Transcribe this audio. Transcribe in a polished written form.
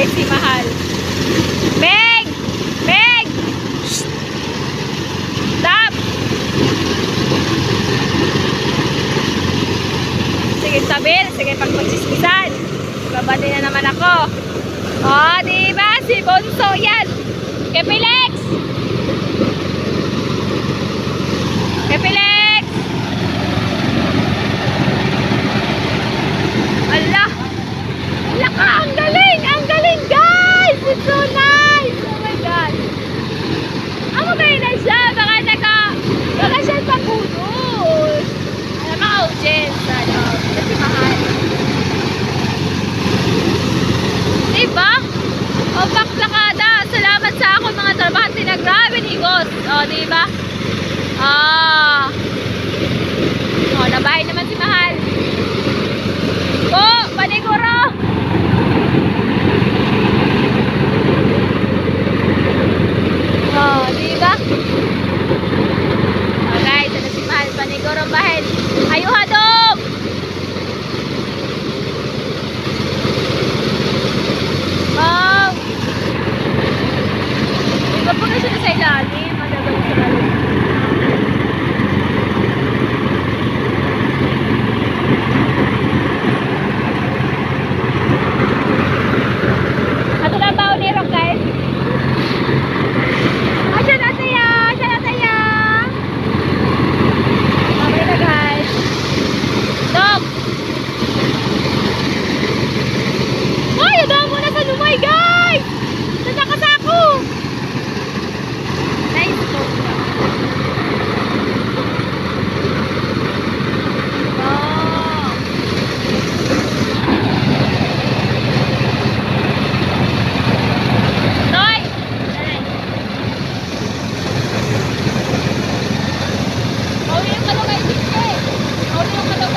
guys, si Mahal. Meg! Meg! Shh! Stop! Sige, sabil. Sige, pag magsismisan. Babati na naman ako. Oh, diba? Si Bonso yan. Kepilex! Kepilex! Allah! Allah ka! Ang galing! Ang galing, guys! It's so nice! Oh my God! Ang magaling na siya! Baka siya pagulot! Alam mga audience, ano? Kasi mahal. Diba? O, baklakada! Salamat sa ako mga trabahante na grabe ni Gos! O, diba? O, nabahay naman si Mahal. Po! Paniguro! Oh, diba? Oh, guys, ano si Mahal? Paniguro bahay. Ayuhadog! Oh! Diba po na siya sa ilalim? Madagag sa ilalim. Ato lang ba ni Rock, guys? Siya na tayo! Siya na tayo! Mamay na, guys. Dog! Ay, adaan mo na sa lumay, guys! Natakas ako! Nice po. Oh! Toy! Mauli yung kalaw guys, Mauli yung kalaw